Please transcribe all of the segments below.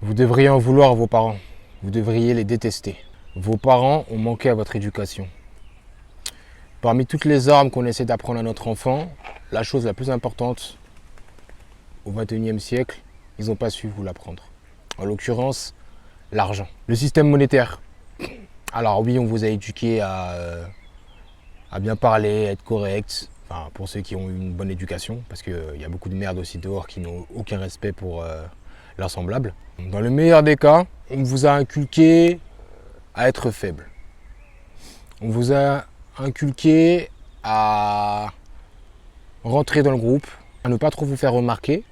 Vous devriez en vouloir à vos parents. Vous devriez les détester. Vos parents ont manqué à votre éducation. Parmi toutes les armes qu'on essaie d'apprendre à notre enfant, la chose la plus importante au XXIe siècle, ils n'ont pas su vous l'apprendre. En l'occurrence, l'argent. Le système monétaire. Alors oui, on vous a éduqué à bien parler, à être correct. Enfin, pour ceux qui ont eu une bonne éducation, parce qu'il y a beaucoup de merde aussi dehors qui n'ont aucun respect pour leurs semblables. Dans le meilleur des cas, on vous a inculqué à être faible. On vous a inculqué à rentrer dans le groupe, à ne pas trop vous faire remarquer,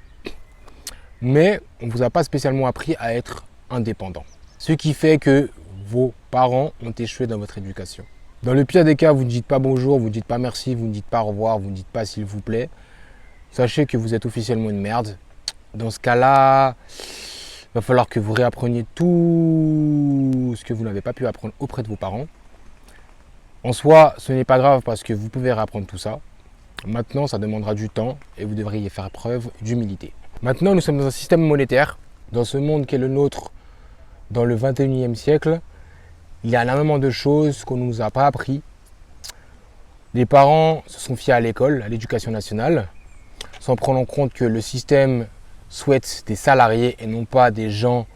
mais on ne vous a pas spécialement appris à être indépendant. Ce qui fait que vos parents ont échoué dans votre éducation. Dans le pire des cas, vous ne dites pas bonjour, vous ne dites pas merci, vous ne dites pas au revoir, vous ne dites pas s'il vous plaît. Sachez que vous êtes officiellement une merde. Dans ce cas-là, il va falloir que vous réappreniez tout ce que vous n'avez pas pu apprendre auprès de vos parents. En soi, ce n'est pas grave parce que vous pouvez réapprendre tout ça. Maintenant, ça demandera du temps et vous devriez faire preuve d'humilité. Maintenant, nous sommes dans un système monétaire. Dans ce monde qui est le nôtre, dans le 21e siècle, il y a énormément de choses qu'on ne nous a pas appris. Les parents se sont fiés à l'école, à l'éducation nationale, sans prendre en compte que le système souhaite des salariés et non pas des gens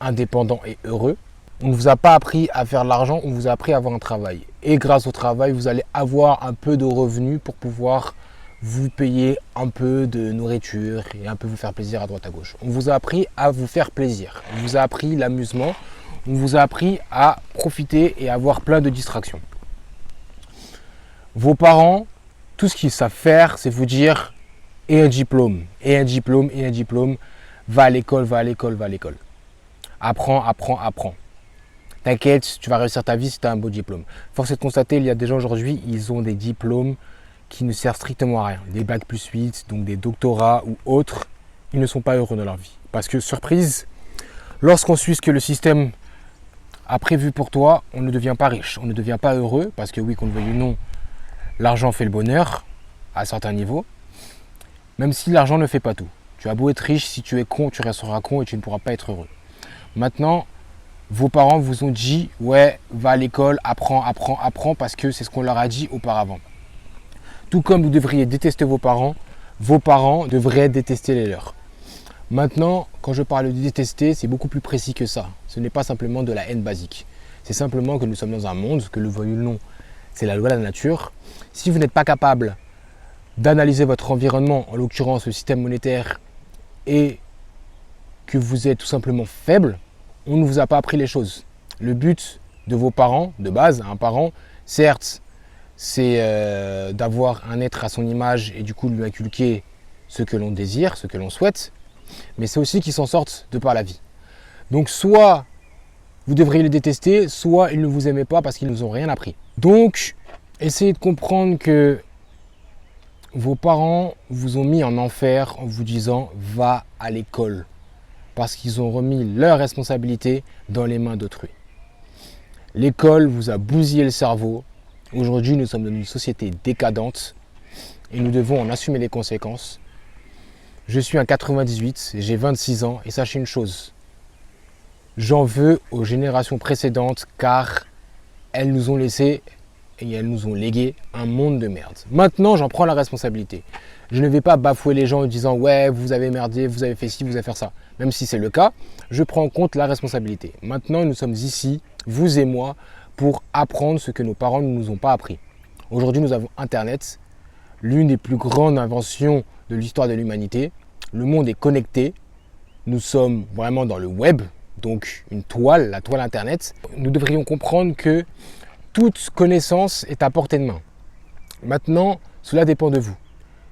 indépendants et heureux. On ne vous a pas appris à faire de l'argent, on vous a appris à avoir un travail. Et grâce au travail, vous allez avoir un peu de revenus pour pouvoir vous payer un peu de nourriture et un peu vous faire plaisir à droite à gauche. On vous a appris à vous faire plaisir. On vous a appris l'amusement. On vous a appris à profiter et à avoir plein de distractions. Vos parents, tout ce qu'ils savent faire, c'est vous dire « et un diplôme, et un diplôme, et un diplôme, va à l'école, va à l'école, va à l'école. Apprends, apprends, apprends. T'inquiète, tu vas réussir ta vie si tu as un beau diplôme. » Force est de constater, il y a des gens aujourd'hui, ils ont des diplômes qui ne servent strictement à rien. Des bacs plus 8, donc des doctorats ou autres, ils ne sont pas heureux dans leur vie. Parce que, surprise, lorsqu'on suit ce que le système a prévu pour toi, on ne devient pas riche, on ne devient pas heureux, parce que oui, qu'on le veuille ou non, l'argent fait le bonheur, à certains niveaux, même si l'argent ne fait pas tout. Tu as beau être riche, si tu es con, tu resteras con et tu ne pourras pas être heureux. Maintenant, vos parents vous ont dit, ouais, va à l'école, apprends, apprends, apprends, parce que c'est ce qu'on leur a dit auparavant. Tout comme vous devriez détester vos parents devraient détester les leurs. Maintenant, quand je parle de détester, c'est beaucoup plus précis que ça. Ce n'est pas simplement de la haine basique. C'est simplement que nous sommes dans un monde, que le veuille ou non, c'est la loi de la nature. Si vous n'êtes pas capable d'analyser votre environnement, en l'occurrence le système monétaire, et que vous êtes tout simplement faible, on ne vous a pas appris les choses. Le but de vos parents, de base, un parent, certes, c'est d'avoir un être à son image et du coup de lui inculquer ce que l'on désire, ce que l'on souhaite, mais c'est aussi qu'ils s'en sortent de par la vie. Donc soit vous devriez les détester, soit ils ne vous aimaient pas parce qu'ils ne vous ont rien appris. Donc, essayez de comprendre que vos parents vous ont mis en enfer en vous disant « va à l'école » parce qu'ils ont remis leurs responsabilités dans les mains d'autrui. L'école vous a bousillé le cerveau. Aujourd'hui, nous sommes dans une société décadente et nous devons en assumer les conséquences. Je suis un 98, j'ai 26 ans et sachez une chose, j'en veux aux générations précédentes car elles nous ont laissé et elles nous ont légué un monde de merde. Maintenant, j'en prends la responsabilité. Je ne vais pas bafouer les gens en disant « ouais, vous avez merdé, vous avez fait ci, vous avez fait ça ». Même si c'est le cas, je prends en compte la responsabilité. Maintenant, nous sommes ici, vous et moi, pour apprendre ce que nos parents ne nous ont pas appris. Aujourd'hui, nous avons Internet, l'une des plus grandes inventions de l'histoire de l'humanité. Le monde est connecté. Nous sommes vraiment dans le web, donc une toile, la toile Internet. Nous devrions comprendre que toute connaissance est à portée de main. Maintenant, cela dépend de vous.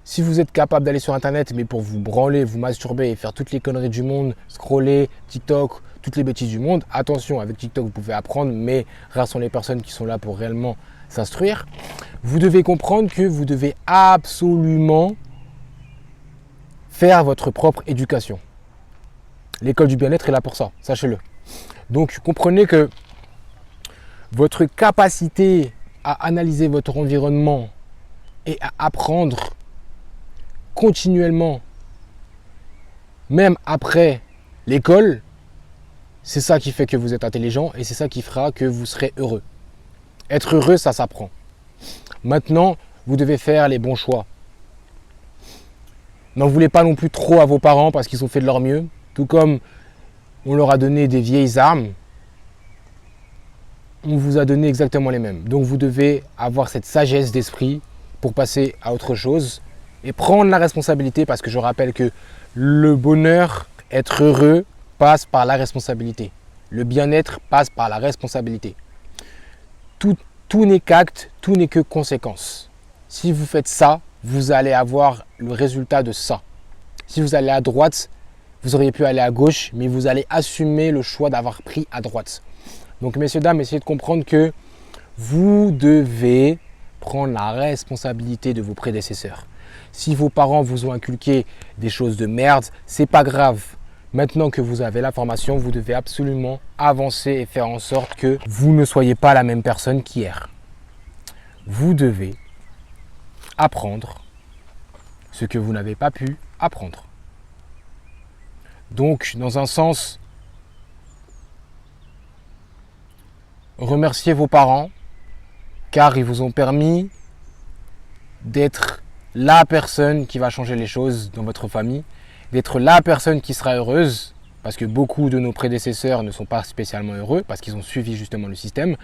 Si vous êtes capable d'aller sur Internet, mais pour vous branler, vous masturber et faire toutes les conneries du monde, scroller, TikTok, toutes les bêtises du monde, attention, avec TikTok, vous pouvez apprendre, mais rares sont les personnes qui sont là pour réellement s'instruire. Vous devez comprendre que vous devez absolument faire votre propre éducation. L'école du bien-être est là pour ça, sachez-le. Donc, comprenez que votre capacité à analyser votre environnement et à apprendre continuellement, même après l'école, C'est ça qui fait que vous êtes intelligent et c'est ça qui fera que vous serez heureux. Être heureux, ça s'apprend. Maintenant, vous devez faire les bons choix. N'en voulez pas non plus trop à vos parents parce qu'ils ont fait de leur mieux. Tout comme on leur a donné des vieilles armes, on vous a donné exactement les mêmes. Donc vous devez avoir cette sagesse d'esprit pour passer à autre chose et prendre la responsabilité parce que je rappelle que le bonheur, être heureux, passe par la responsabilité. Le bien-être passe par la responsabilité. Tout n'est qu'acte, tout n'est que conséquence. Si vous faites ça, vous allez avoir le résultat de ça. Si vous allez à droite, vous auriez pu aller à gauche, mais vous allez assumer le choix d'avoir pris à droite. Donc messieurs, dames, essayez de comprendre que vous devez prendre la responsabilité de vos prédécesseurs. Si vos parents vous ont inculqué des choses de merde, c'est pas grave. Maintenant que vous avez l'information, vous devez absolument avancer et faire en sorte que vous ne soyez pas la même personne qu'hier. Vous devez apprendre ce que vous n'avez pas pu apprendre. Donc, dans un sens, remerciez vos parents car ils vous ont permis d'être la personne qui va changer les choses dans votre famille, d'être la personne qui sera heureuse, parce que beaucoup de nos prédécesseurs ne sont pas spécialement heureux, parce qu'ils ont suivi justement le système.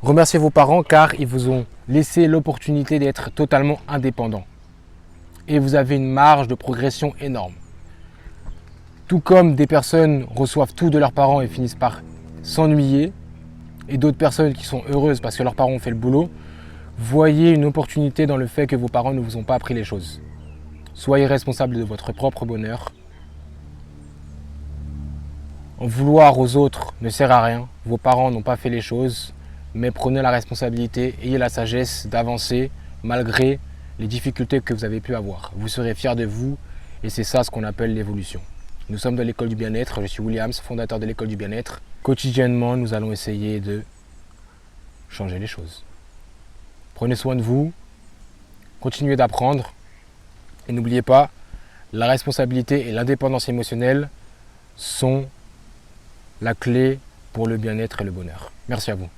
Remerciez vos parents car ils vous ont laissé l'opportunité d'être totalement indépendant. Et vous avez une marge de progression énorme. Tout comme des personnes reçoivent tout de leurs parents et finissent par s'ennuyer, et d'autres personnes qui sont heureuses parce que leurs parents ont fait le boulot, voyez une opportunité dans le fait que vos parents ne vous ont pas appris les choses. Soyez responsable de votre propre bonheur. En vouloir aux autres ne sert à rien. Vos parents n'ont pas fait les choses, mais prenez la responsabilité, ayez la sagesse d'avancer malgré les difficultés que vous avez pu avoir. Vous serez fiers de vous et c'est ça ce qu'on appelle l'évolution. Nous sommes de l'école du bien-être, je suis Williams, fondateur de l'école du bien-être. Quotidiennement, nous allons essayer de changer les choses. Prenez soin de vous, continuez d'apprendre et n'oubliez pas, la responsabilité et l'indépendance émotionnelle sont la clé pour le bien-être et le bonheur. Merci à vous.